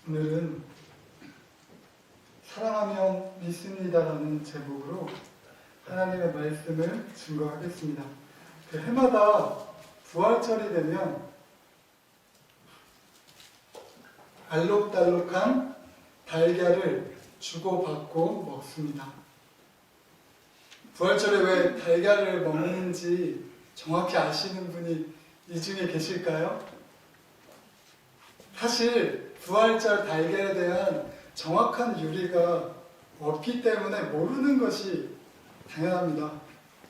오늘은 사랑하면 믿습니다라는 제목으로 하나님의 말씀을 증거하겠습니다. 해마다 부활절이 되면 알록달록한 달걀을 주고받고 먹습니다. 부활절에 왜 달걀을 먹는지 정확히 아시는 분이 이 중에 계실까요? 사실 부활절 달걀에 대한 정확한 유래가 없기 때문에 모르는 것이 당연합니다.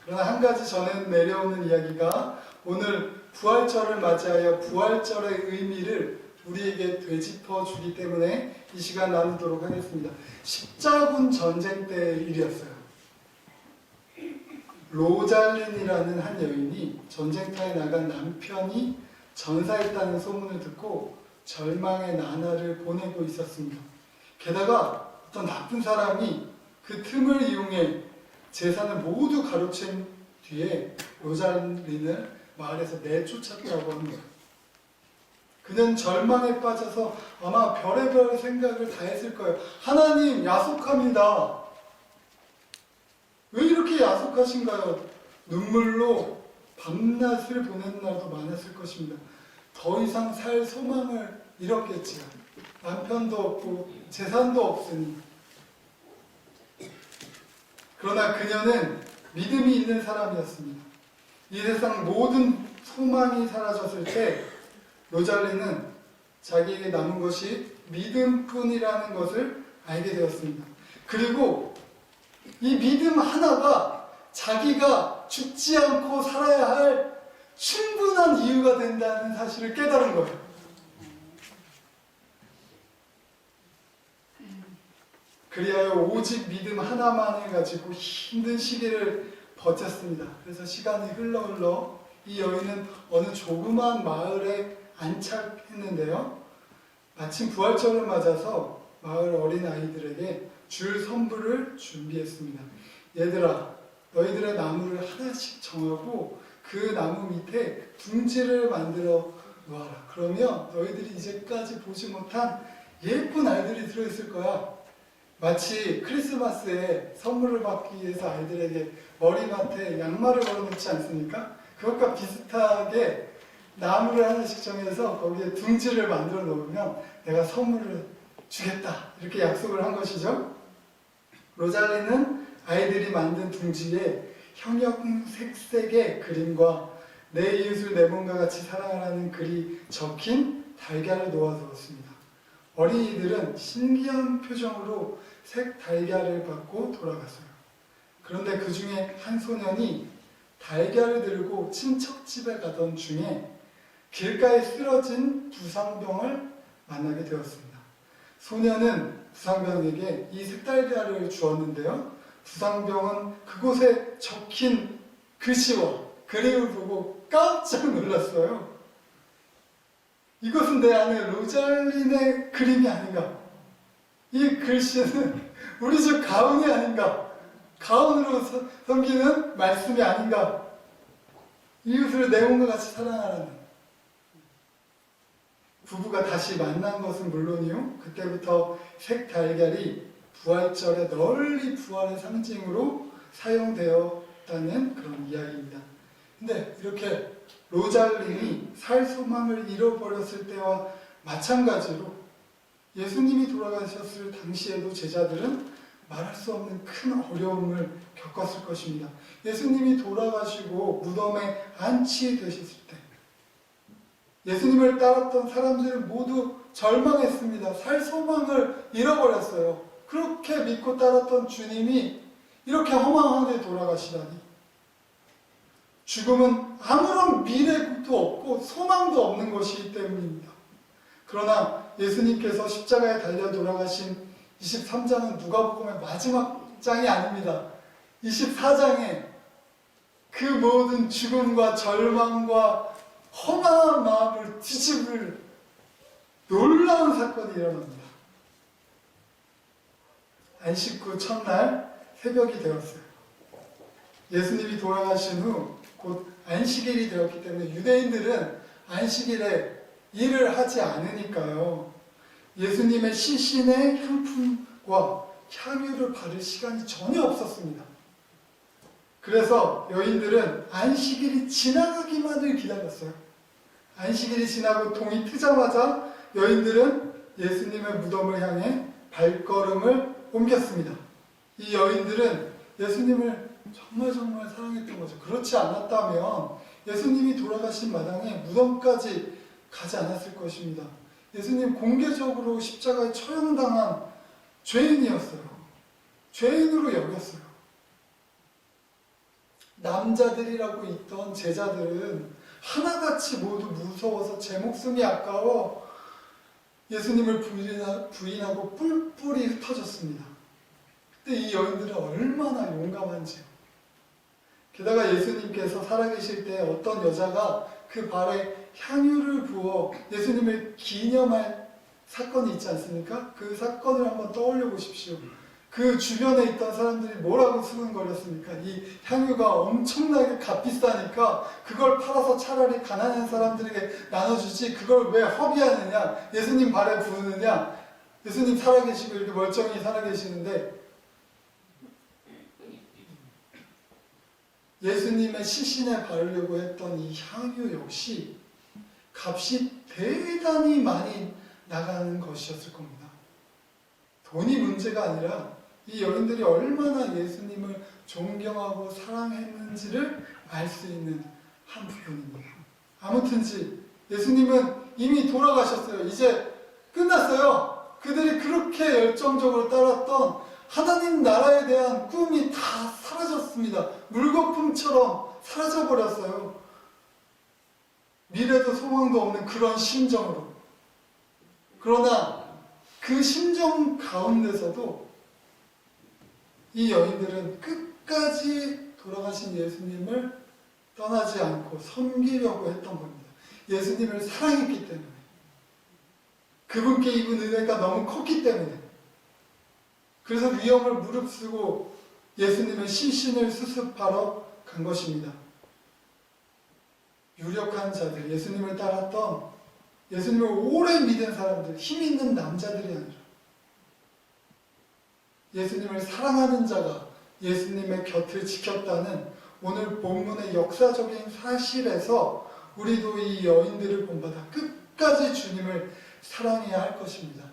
그러나 한 가지 저는 내려오는 이야기가 오늘 부활절을 맞이하여 부활절의 의미를 우리에게 되짚어 주기 때문에 이 시간 나누도록 하겠습니다. 십자군 전쟁 때의 일이었어요. 로잘린이라는 한 여인이 전쟁터에 나간 남편이 전사했다는 소문을 듣고 절망의 나날을 보내고 있었습니다. 게다가 어떤 나쁜 사람이 그 틈을 이용해 재산을 모두 가로챈 뒤에 로잘린을 마을에서 내쫓았다고 합니다. 그는 절망에 빠져서 아마 별의별 생각을 다 했을 거예요. 하나님, 야속합니다. 왜 이렇게 야속하신가요? 눈물로 밤낮을 보내는 날도 많았을 것입니다. 더 이상 살 소망을 잃었겠지요. 남편도 없고 재산도 없으니. 그러나 그녀는 믿음이 있는 사람이었습니다. 이 세상 모든 소망이 사라졌을 때 로잘리는 자기에게 남은 것이 믿음뿐이라는 것을 알게 되었습니다. 그리고 이 믿음 하나가 자기가 죽지 않고 살아야 할 충분한 이유가 된다는 사실을 깨달은 거예요. 그리하여 오직 믿음 하나만을 가지고 힘든 시기를 버텼습니다. 그래서 시간이 흘러 이 여인은 어느 조그마한 마을에 안착했는데요. 마침 부활절을 맞아서 마을 어린 아이들에게 줄 선물을 준비했습니다. 얘들아, 너희들의 나무를 하나씩 정하고 그 나무 밑에 둥지를 만들어 놓아라. 그러면 너희들이 이제까지 보지 못한 예쁜 아이들이 들어있을 거야. 마치 크리스마스에 선물을 받기 위해서 아이들에게 머리맡에 양말을 걸어놓지 않습니까? 그것과 비슷하게 나무를 하나씩 정해서 거기에 둥지를 만들어 놓으면 내가 선물을 주겠다. 이렇게 약속을 한 것이죠. 로잘리는 아이들이 만든 둥지에 형형색색의 그림과 내 이웃을 내 몸과 같이 사랑하라는 글이 적힌 달걀을 놓아두었습니다. 어린이들은 신기한 표정으로 색 달걀을 받고 돌아갔어요. 그런데 그 중에 한 소년이 달걀을 들고 친척집에 가던 중에 길가에 쓰러진 부상병을 만나게 되었습니다. 소년은 부상병에게 이 색달걀을 주었는데요. 부상병은 그곳에 적힌 글씨와 그림을 보고 깜짝 놀랐어요. 이것은 내 아내 로잘린의 그림이 아닌가? 이 글씨는 우리 집 가훈이 아닌가? 가훈으로 섬기는 말씀이 아닌가? 이웃을 내 몸과 같이 사랑하라는. 부부가 다시 만난 것은 물론이요, 그때부터 색달걀이 부활절에 널리 부활의 상징으로 사용되었다는 그런 이야기입니다. 근데 이렇게 로잘린이 살 소망을 잃어버렸을 때와 마찬가지로 예수님이 돌아가셨을 당시에도 제자들은 말할 수 없는 큰 어려움을 겪었을 것입니다. 예수님이 돌아가시고 무덤에 안치되셨을 때 예수님을 따랐던 사람들은 모두 절망했습니다. 살 소망을 잃어버렸어요. 그렇게 믿고 따랐던 주님이 이렇게 허망하게 돌아가시다니. 죽음은 아무런 미래도 없고 소망도 없는 것이기 때문입니다. 그러나 예수님께서 십자가에 달려 돌아가신 23장은 누가복음의 마지막 장이 아닙니다. 24장에 그 모든 죽음과 절망과 허망한 마음을 뒤집을 놀라운 사건이 일어납니다. 안식 후 첫날 새벽이 되었어요. 예수님이 돌아가신 후 곧 안식일이 되었기 때문에 유대인들은 안식일에 일을 하지 않으니까요. 예수님의 시신의 향품과 향유를 바를 시간이 전혀 없었습니다. 그래서 여인들은 안식일이 지나가기만을 기다렸어요. 안식일이 지나고 동이 트자마자 여인들은 예수님의 무덤을 향해 발걸음을 옮겼습니다. 이 여인들은 예수님을 정말 사랑했던 거죠. 그렇지 않았다면 예수님이 돌아가신 마당에 무덤까지 가지 않았을 것입니다. 예수님 공개적으로 십자가에 처형당한 죄인이었어요. 죄인으로 여겼어요. 남자들이라고 있던 제자들은 하나같이 모두 무서워서 제 목숨이 아까워 예수님을 부인하고 뿔뿔이 흩어졌습니다. 그때 이 여인들은 얼마나 용감한지요. 게다가 예수님께서 살아계실 때 어떤 여자가 그 발에 향유를 부어 예수님을 기념할 사건이 있지 않습니까? 그 사건을 한번 떠올려 보십시오. 그 주변에 있던 사람들이 뭐라고 수근거렸습니까? 이 향유가 엄청나게 값비싸니까 그걸 팔아서 차라리 가난한 사람들에게 나눠주지 그걸 왜 허비하느냐? 예수님 발에 부으느냐? 예수님 살아계시고 이렇게 멀쩡히 살아계시는데 예수님의 시신에 바르려고 했던 이 향유 역시 값이 대단히 많이 나가는 것이었을 겁니다. 돈이 문제가 아니라 이 여인들이 얼마나 예수님을 존경하고 사랑했는지를 알 수 있는 한 부분입니다. 아무튼지 예수님은 이미 돌아가셨어요. 이제 끝났어요. 그들이 그렇게 열정적으로 따랐던 하나님 나라에 대한 꿈이 다 사라졌습니다. 물거품처럼 사라져버렸어요. 미래도 소망도 없는 그런 심정으로. 그러나 그 심정 가운데서도 이 여인들은 끝까지 돌아가신 예수님을 떠나지 않고 섬기려고 했던 겁니다. 예수님을 사랑했기 때문에. 그분께 입은 은혜가 너무 컸기 때문에. 그래서 위험을 무릅쓰고 예수님의 시신을 수습하러 간 것입니다. 유력한 자들, 예수님을 따랐던, 예수님을 오래 믿은 사람들, 힘 있는 남자들이 아니라 예수님을 사랑하는 자가 예수님의 곁을 지켰다는 오늘 본문의 역사적인 사실에서 우리도 이 여인들을 본받아 끝까지 주님을 사랑해야 할 것입니다.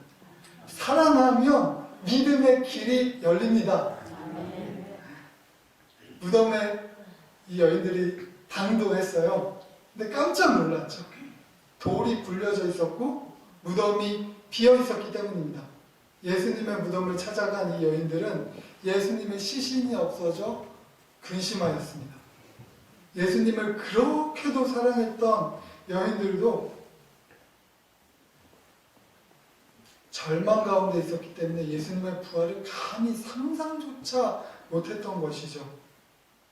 사랑하면 믿음의 길이 열립니다. 무덤에 이 여인들이 당도했어요. 근데 깜짝 놀랐죠. 돌이 굴려져 있었고 무덤이 비어 있었기 때문입니다. 예수님의 무덤을 찾아간 이 여인들은 예수님의 시신이 없어져 근심하였습니다. 예수님을 그렇게도 사랑했던 여인들도 절망 가운데 있었기 때문에 예수님의 부활을 감히 상상조차 못했던 것이죠.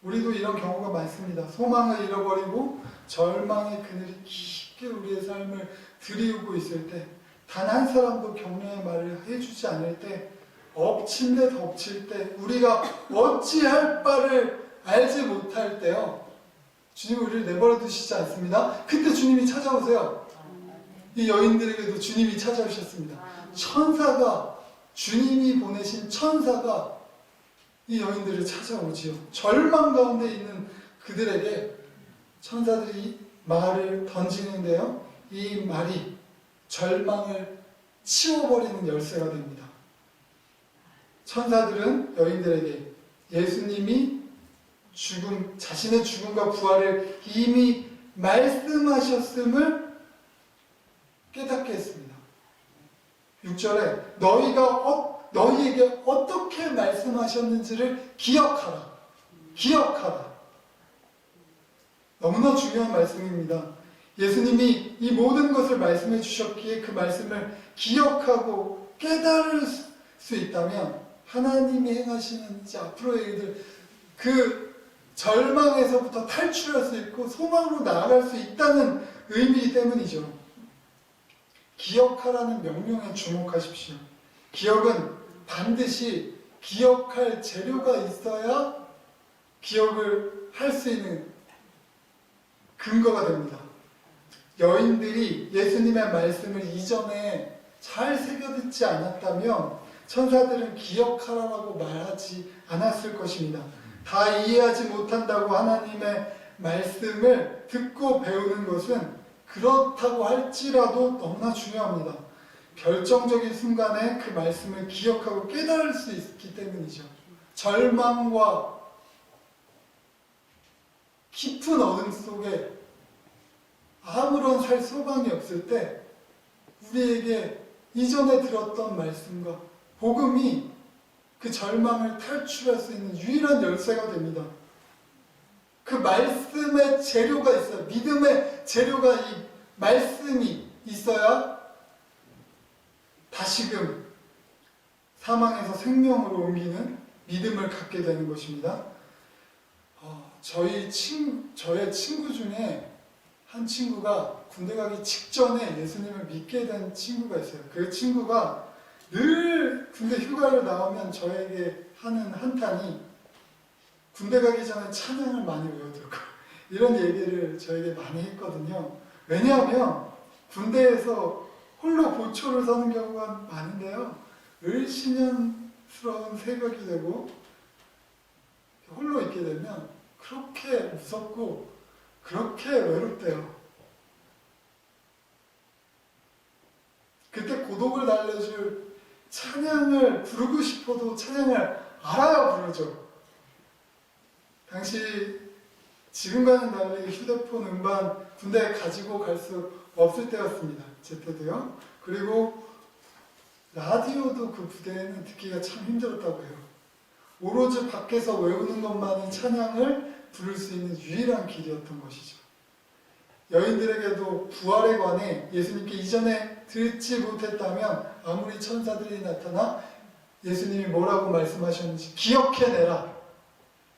우리도 이런 경우가 많습니다. 소망을 잃어버리고 절망의 그늘이 깊게 우리의 삶을 들이우고 있을 때, 단 한 사람도 격려의 말을 해주지 않을 때, 엎친 데 덮칠 때, 우리가 어찌할 바를 알지 못할 때요, 주님 우리를 내버려 두시지 않습니다. 그때 주님이 찾아오세요. 이 여인들에게도 주님이 찾아오셨습니다. 천사가, 주님이 보내신 천사가 이 여인들을 찾아오지요. 절망 가운데 있는 그들에게 천사들이 말을 던지는데요, 이 말이 절망을 치워버리는 열쇠가 됩니다. 천사들은 여인들에게 예수님이 자신의 죽음과 부활을 이미 말씀하셨음을 깨닫게 했습니다. 6절에 너희에게 어떻게 말씀하셨는지를 기억하라. 기억하라. 너무나 중요한 말씀입니다. 예수님이 이 모든 것을 말씀해 주셨기에 그 말씀을 기억하고 깨달을 수 있다면 하나님이 행하시는 이제 앞으로의 일들, 그 절망에서부터 탈출할 수 있고 소망으로 나아갈 수 있다는 의미이기 때문이죠. 기억하라는 명령에 주목하십시오. 기억은 반드시 기억할 재료가 있어야 기억을 할 수 있는 근거가 됩니다. 여인들이 예수님의 말씀을 이전에 잘 새겨듣지 않았다면 천사들은 기억하라고 말하지 않았을 것입니다. 다 이해하지 못한다고 하나님의 말씀을 듣고 배우는 것은 그렇다고 할지라도 너무나 중요합니다. 결정적인 순간에 그 말씀을 기억하고 깨달을 수 있기 때문이죠. 절망과 깊은 어둠 속에 아무런 살 소망이 없을 때 우리에게 이전에 들었던 말씀과 복음이 그 절망을 탈출할 수 있는 유일한 열쇠가 됩니다. 그 말씀의 재료가 있어요. 믿음의 재료가 이 말씀이 있어야 다시금 사망에서 생명으로 옮기는 믿음을 갖게 되는 것입니다. 저의 친구 중에 한 친구가 군대 가기 직전에 예수님을 믿게 된 친구가 있어요. 그 친구가 늘 군대 휴가를 나오면 저에게 하는 한탄이 군대 가기 전에 찬양을 많이 외워둘 거야. 이런 얘기를 저에게 많이 했거든요. 왜냐하면 군대에서 홀로 보초를 서는 경우가 많은데요. 을신년스러운 새벽이 되고 홀로 있게 되면 그렇게 무섭고 그렇게 외롭대요. 그때 고독을 달래줄 찬양을 부르고 싶어도 찬양을 알아야 부르죠. 당시 지금과는 달리 휴대폰, 음반 군대에 가지고 갈 수 없을 때였습니다. 제 때도요. 그리고 라디오도 그 부대에는 듣기가 참 힘들었다고 해요. 오로지 밖에서 외우는 것만이 찬양을 부를 수 있는 유일한 길이었던 것이죠. 여인들에게도 부활에 관해 예수님께 이전에 듣지 못했다면 아무리 천사들이 나타나 예수님이 뭐라고 말씀하셨는지 기억해내라.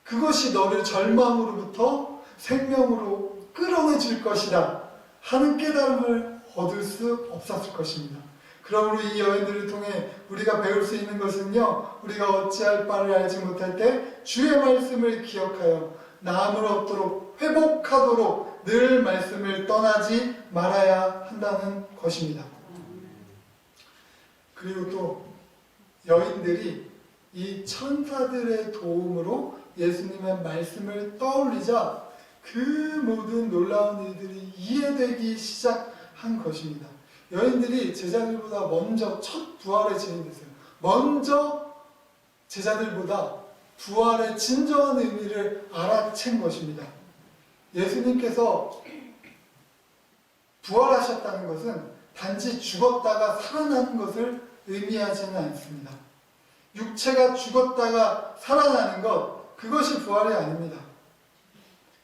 그것이 너를 절망으로부터 생명으로 끌어내줄 것이다 하는 깨달음을 얻을 수 없었을 것입니다. 그러므로 이 여인들을 통해 우리가 배울 수 있는 것은요, 우리가 어찌할 바를 알지 못할 때 주의 말씀을 기억하여 나음을 얻도록 회복하도록 늘 말씀을 떠나지 말아야 한다는 것입니다. 그리고 또 여인들이 이 천사들의 도움으로 예수님의 말씀을 떠올리자 그 모든 놀라운 일들이 이해되기 시작한 것입니다. 여인들이 제자들보다 먼저 첫 부활의 증인이 됐어요. 먼저 제자들보다 부활의 진정한 의미를 알아챈 것입니다. 예수님께서 부활하셨다는 것은 단지 죽었다가 살아나는 것을 의미하지는 않습니다. 육체가 죽었다가 살아나는 것, 그것이 부활이 아닙니다.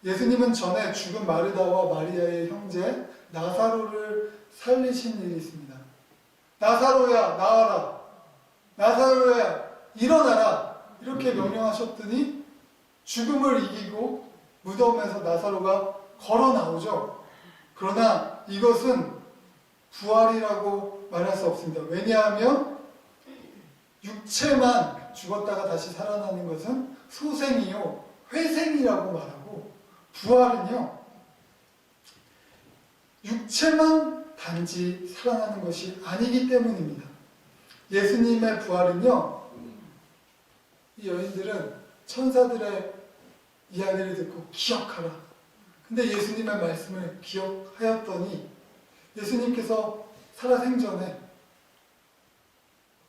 예수님은 전에 죽은 마르다와 마리아의 형제 나사로를 살리신 일이 있습니다. 나사로야 나와라, 나사로야 일어나라, 이렇게 명령하셨더니 죽음을 이기고 무덤에서 나사로가 걸어 나오죠. 그러나 이것은 부활이라고 말할 수 없습니다. 왜냐하면 육체만 죽었다가 다시 살아나는 것은 소생이요 회생이라고 말하고, 부활은요 육체만 단지 살아나는 것이 아니기 때문입니다. 예수님의 부활은요, 이 여인들은 천사들의 이야기를 듣고 기억하라. 근데 예수님의 말씀을 기억하였더니 예수님께서 살아생전에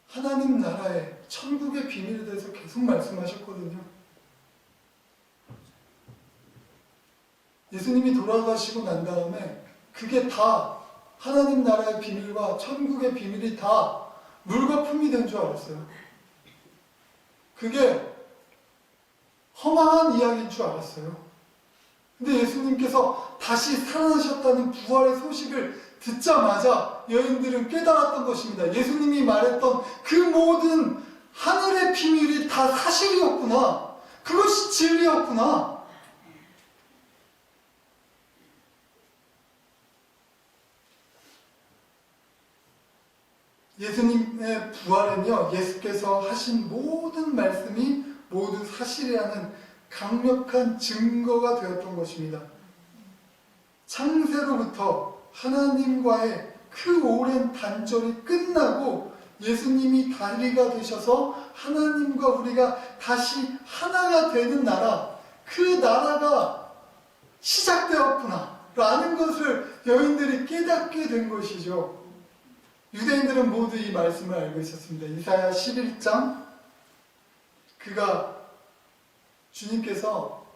하나님 나라의 천국의 비밀에 대해서 계속 말씀하셨거든요. 예수님이 돌아가시고 난 다음에 그게 다 하나님 나라의 비밀과 천국의 비밀이 다 물거품이 된 줄 알았어요. 그게 허망한 이야기인 줄 알았어요. 근데 예수님께서 다시 살아나셨다는 부활의 소식을 듣자마자 여인들은 깨달았던 것입니다. 예수님이 말했던 그 모든 하늘의 비밀이 다 사실이었구나. 그것이 진리였구나. 예수님의 부활은요, 예수께서 하신 모든 말씀이 모두 사실이라는 강력한 증거가 되었던 것입니다. 창세로부터 하나님과의 그 오랜 단절이 끝나고 예수님이 다리가 되셔서 하나님과 우리가 다시 하나가 되는 나라, 그 나라가 시작되었구나 라는 것을 여인들이 깨닫게 된 것이죠. 유대인들은 모두 이 말씀을 알고 있었습니다. 이사야 11장, 그가 주님께서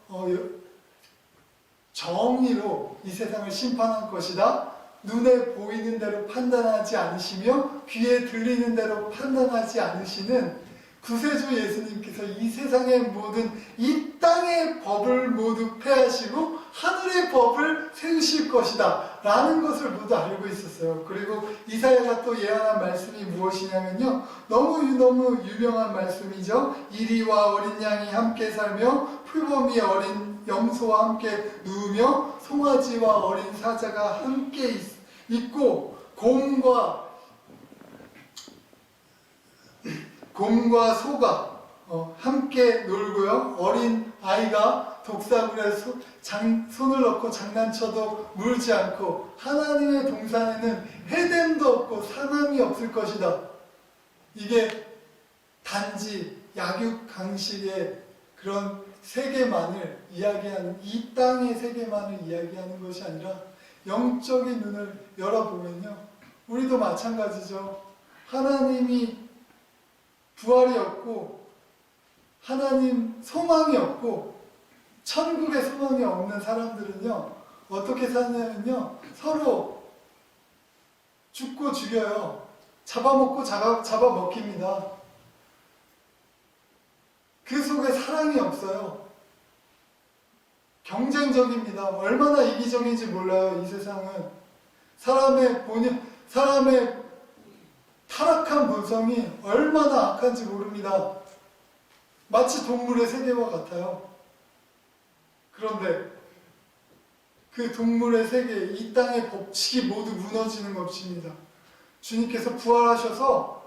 정의로 이 세상을 심판할 것이다. 눈에 보이는 대로 판단하지 않으시며 귀에 들리는 대로 판단하지 않으시는 구세주 예수님께서 이 세상의 모든 이 땅의 법을 모두 폐하시고 하늘의 법을 세우실 것이다 라는 것을 모두 알고 있었어요. 그리고 이사야가 또 예언한 말씀이 무엇이냐면요, 너무 유명한 말씀이죠. 이리와 어린 양이 함께 살며 풀범이 어린 염소와 함께 누우며 송아지와 어린 사자가 함께 있고 곰과 소가 함께 놀고요. 어린 아이가 독사물에 손을 넣고 장난쳐도 물지 않고 하나님의 동산에는 해됨도 없고 사람이 없을 것이다. 이게 단지 약육강식의 그런 세계만을 이야기하는, 이 땅의 세계만을 이야기하는 것이 아니라 영적인 눈을 열어보면요, 우리도 마찬가지죠. 하나님이 부활이 없고 하나님 소망이 없고 천국의 소망이 없는 사람들은요, 어떻게 사냐면요, 서로 죽고 죽여요. 잡아먹고 잡아먹힙니다. 그 속에 사랑이 없어요. 경쟁적입니다. 얼마나 이기적인지 몰라요. 이 세상은 사람의 타락한 본성이 얼마나 악한지 모릅니다. 마치 동물의 세계와 같아요. 그런데 그 동물의 세계, 이 땅의 법칙이 모두 무너지는 것입니다. 주님께서 부활하셔서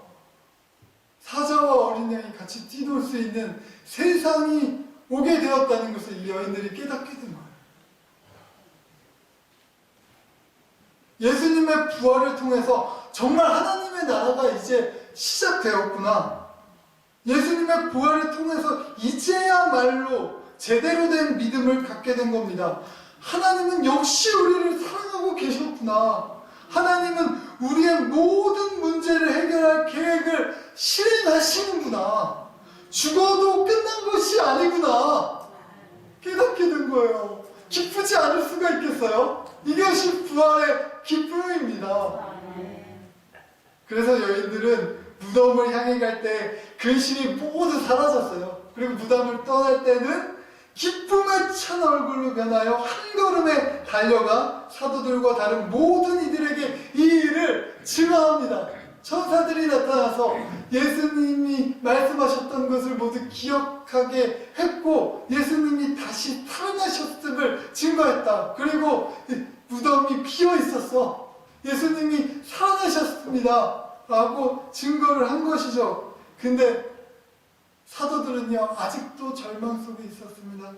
사자와 어린 양이 같이 뛰놀 수 있는 세상이 오게 되었다는 것을 이 여인들이 깨닫게 된 거예요. 예수님의 부활을 통해서 정말 하나님의 나라가 이제 시작되었구나. 예수님의 부활을 통해서 이제야말로 제대로 된 믿음을 갖게 된 겁니다. 하나님은 역시 우리를 사랑하고 계셨구나. 하나님은 우리의 모든 문제를 해결할 계획을 실행하시는구나. 죽어도 끝난 것이 아니구나. 깨닫게 된 거예요. 기쁘지 않을 수가 있겠어요? 이것이 부활의 기쁨입니다. 그래서 여인들은 무덤을 향해 갈 때 근심이 모두 사라졌어요. 그리고 무덤을 떠날 때는 기쁨에 찬 얼굴로 변하여 한 걸음에 달려가 사도들과 다른 모든 이들에게 이 일을 증언합니다. 천사들이 나타나서 예수님이 말씀하셨던 것을 모두 기억하게 했고 예수님이 다시 살아나셨음을 증거했다. 그리고 무덤이 비어 있었어. 예수님이 살아나셨습니다 라고 증거를 한 것이죠. 근데 사도들은요, 아직도 절망 속에 있었습니다.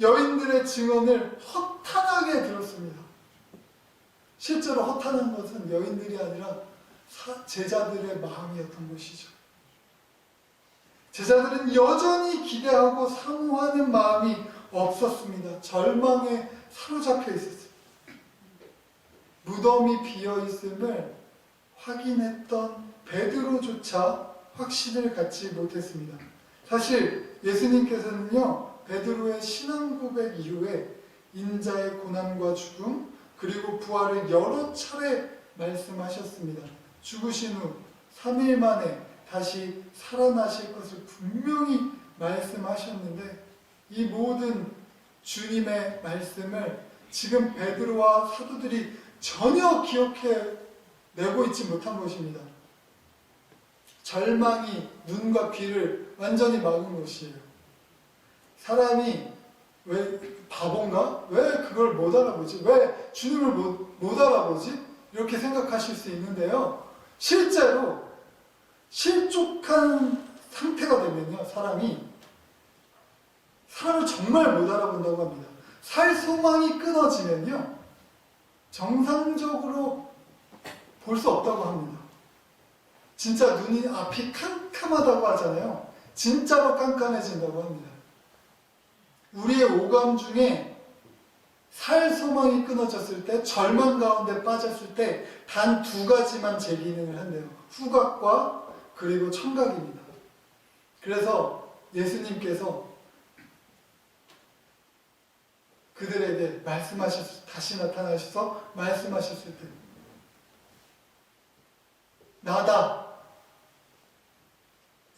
여인들의 증언을 허탄하게 들었습니다. 실제로 허탄한 것은 여인들이 아니라 제자들의 마음이었던 것이죠. 제자들은 여전히 기대하고 사모하는 마음이 없었습니다. 절망에 사로잡혀 있었습니다. 무덤이 비어 있음을 확인했던 베드로조차 확신을 갖지 못했습니다. 사실 예수님께서는요, 베드로의 신앙 고백 이후에 인자의 고난과 죽음 그리고 부활을 여러 차례 말씀하셨습니다. 죽으신 후 3일 만에 다시 살아나실 것을 분명히 말씀하셨는데 이 모든 주님의 말씀을 지금 베드로와 사도들이 전혀 기억해내고 있지 못한 것입니다. 절망이 눈과 귀를 완전히 막은 것이에요. 사람이 왜 바본가? 왜 그걸 못 알아보지? 왜 주님을 못 알아보지? 이렇게 생각하실 수 있는데요. 실제로 실족한 상태가 되면요, 사람을 정말 못 알아본다고 합니다. 살 소망이 끊어지면요, 정상적으로 볼 수 없다고 합니다. 진짜 눈이 앞이 캄캄하다고 하잖아요. 진짜로 깜깜해진다고 합니다. 우리의 오감 중에 살 소망이 끊어졌을 때, 절망 가운데 빠졌을 때 단 두 가지만 제 기능을 한대요. 후각과 그리고 청각입니다. 그래서 예수님께서 그들에게 다시 나타나셔서 말씀하셨을 때, 나다!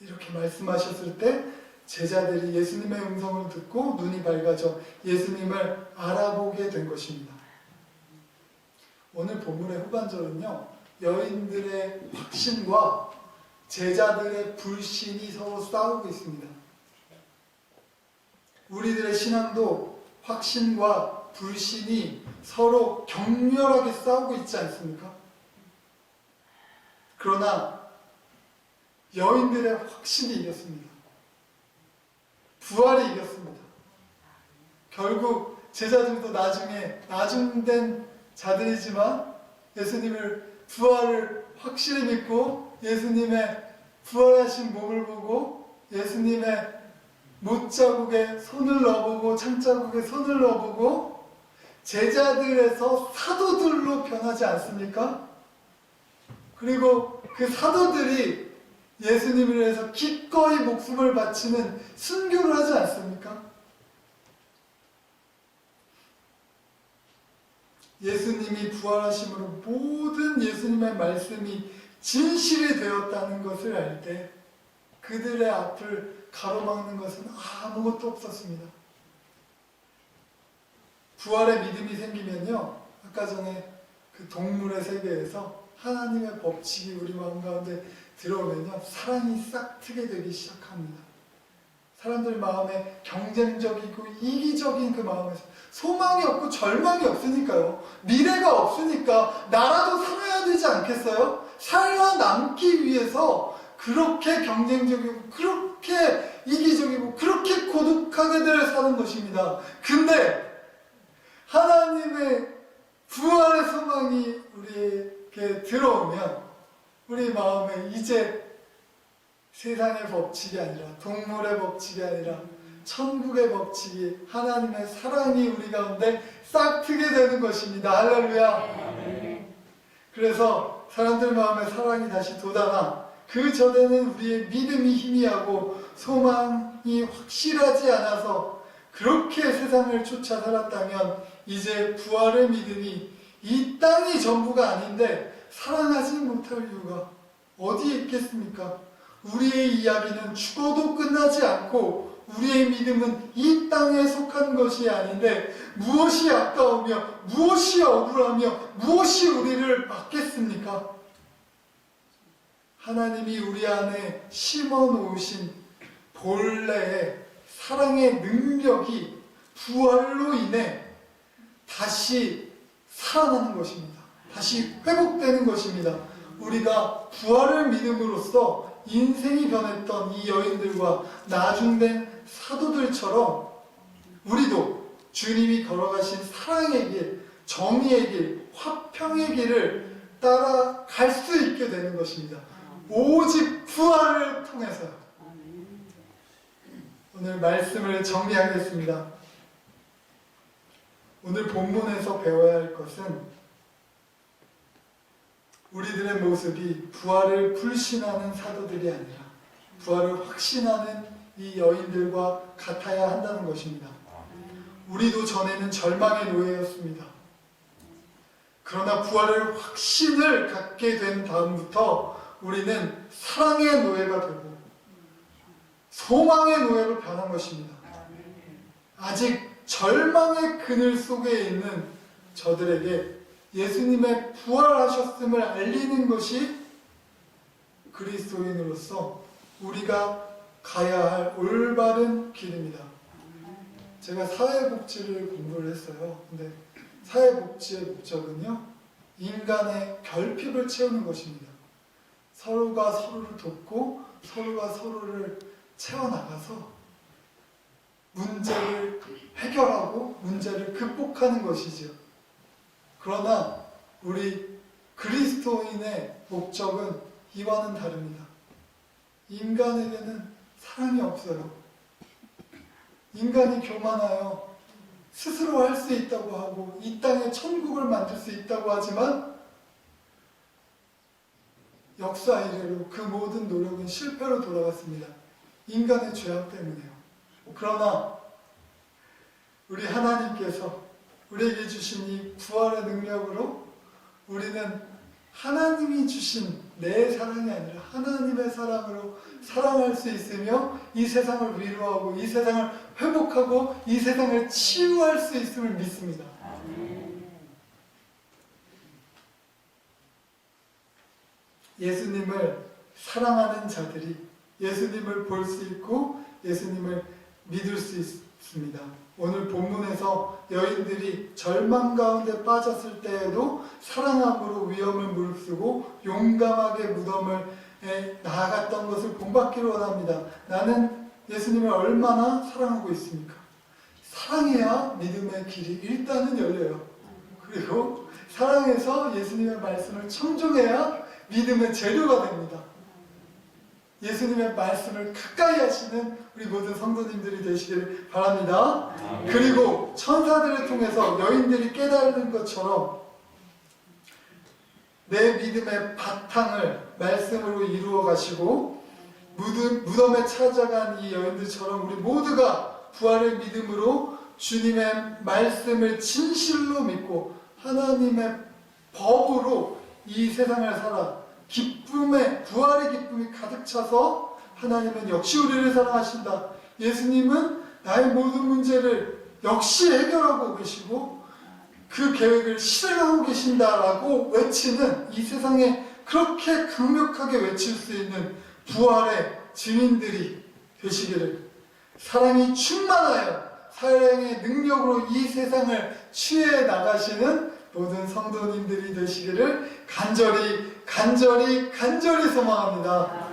이렇게 말씀하셨을 때 제자들이 예수님의 음성을 듣고 눈이 밝아져 예수님을 알아보게 된 것입니다. 오늘 본문의 후반절은요, 여인들의 확신과 제자들의 불신이 서로 싸우고 있습니다. 우리들의 신앙도 확신과 불신이 서로 격렬하게 싸우고 있지 않습니까? 그러나 여인들의 확신이 이겼습니다. 부활이 이겼습니다. 결국 제자들도 나중에 나중된 자들이지만 예수님을 부활을 확실히 믿고 예수님의 부활하신 몸을 보고 예수님의 못자국에 손을 넣어보고 창자국에 손을 넣어보고 제자들에서 사도들로 변하지 않습니까? 그리고 그 사도들이 예수님을 위해서 기꺼이 목숨을 바치는 순교를 하지 않습니까? 예수님이 부활하심으로 모든 예수님의 말씀이 진실이 되었다는 것을 알 때 그들의 앞을 가로막는 것은 아무것도 없었습니다. 부활의 믿음이 생기면요, 아까 전에 그 동물의 세계에서 하나님의 법칙이 우리 마음 가운데 들어오면요, 사랑이 싹트게 되기 시작합니다. 사람들 마음에 경쟁적이고 이기적인 그 마음에서 소망이 없고 절망이 없으니까요. 미래가 없으니까 나라도 살아야 되지 않겠어요? 살아남기 위해서 그렇게 경쟁적이고 그렇게 이기적이고 그렇게 고독하게들 사는 것입니다. 근데 하나님의 부활의 소망이 우리에게 들어오면 우리 마음에 이제 세상의 법칙이 아니라 동물의 법칙이 아니라 천국의 법칙이 하나님의 사랑이 우리 가운데 싹트게 되는 것입니다. 할렐루야. 그래서 사람들 마음에 사랑이 다시 돋아나 그 전에는 우리의 믿음이 희미하고 소망이 확실하지 않아서 그렇게 세상을 쫓아 살았다면 이제 부활의 믿음이 이 땅이 전부가 아닌데 사랑하지 못할 이유가 어디에 있겠습니까? 우리의 이야기는 죽어도 끝나지 않고 우리의 믿음은 이 땅에 속한 것이 아닌데 무엇이 아까우며 무엇이 억울하며 무엇이 우리를 막겠습니까? 하나님이 우리 안에 심어놓으신 본래의 사랑의 능력이 부활로 인해 다시 살아나는 것입니다. 다시 회복되는 것입니다. 우리가 부활을 믿음으로써 인생이 변했던 이 여인들과 나중된 사도들처럼 우리도 주님이 걸어가신 사랑의 길, 정의의 길, 화평의 길을 따라갈 수 있게 되는 것입니다. 오직 부활을 통해서요. 오늘 말씀을 정리하겠습니다. 오늘 본문에서 배워야 할 것은 우리들의 모습이 부활을 불신하는 사도들이 아니라 부활을 확신하는 이 여인들과 같아야 한다는 것입니다. 우리도 전에는 절망의 노예였습니다. 그러나 부활을 확신을 갖게 된 다음부터 우리는 사랑의 노예가 되고 소망의 노예로 변한 것입니다. 아직 절망의 그늘 속에 있는 저들에게 예수님의 부활하셨음을 알리는 것이 그리스도인으로서 우리가 가야 할 올바른 길입니다. 제가 사회복지를 공부를 했어요. 근데 사회복지의 목적은요, 인간의 결핍을 채우는 것입니다. 서로가 서로를 돕고 서로가 서로를 채워나가서 문제를 해결하고 문제를 극복하는 것이지요. 그러나 우리 그리스도인의 목적은 이와는 다릅니다. 인간에게는 사랑이 없어요. 인간이 교만하여 스스로 할 수 있다고 하고 이 땅에 천국을 만들 수 있다고 하지만 역사 이래로 그 모든 노력은 실패로 돌아갔습니다. 인간의 죄악 때문에요. 그러나 우리 하나님께서 우리에게 주신 이 부활의 능력으로 우리는 하나님이 주신 내 사랑이 아니라 하나님의 사랑으로 사랑할 수 있으며 이 세상을 위로하고 이 세상을 회복하고 이 세상을 치유할 수 있음을 믿습니다. 예수님을 사랑하는 자들이 예수님을 볼 수 있고 예수님을 믿을 수 있습니다. 오늘 본문에서 여인들이 절망 가운데 빠졌을 때에도 사랑함으로 위험을 무릅쓰고 용감하게 무덤을 나아갔던 것을 본받기를 원합니다. 나는 예수님을 얼마나 사랑하고 있습니까? 사랑해야 믿음의 길이 일단은 열려요. 그리고 사랑해서 예수님의 말씀을 청종해야 믿음의 재료가 됩니다. 예수님의 말씀을 가까이 하시는 우리 모든 성도님들이 되시길 바랍니다. 그리고 천사들을 통해서 여인들이 깨달은 것처럼 내 믿음의 바탕을 말씀으로 이루어 가시고 무덤에 찾아간 이 여인들처럼 우리 모두가 부활의 믿음으로 주님의 말씀을 진실로 믿고 하나님의 법으로 이 세상을 살아 기쁨의 부활의 기쁨이 가득 차서 하나님은 역시 우리를 사랑하신다. 예수님은 나의 모든 문제를 역시 해결하고 계시고 그 계획을 실행하고 계신다라고 외치는 이 세상에 그렇게 강력하게 외칠 수 있는 부활의 증인들이 되시기를 사랑이 충만하여 사랑의 능력으로 이 세상을 치유해 나가시는 모든 성도님들이 되시기를 간절히 소망합니다.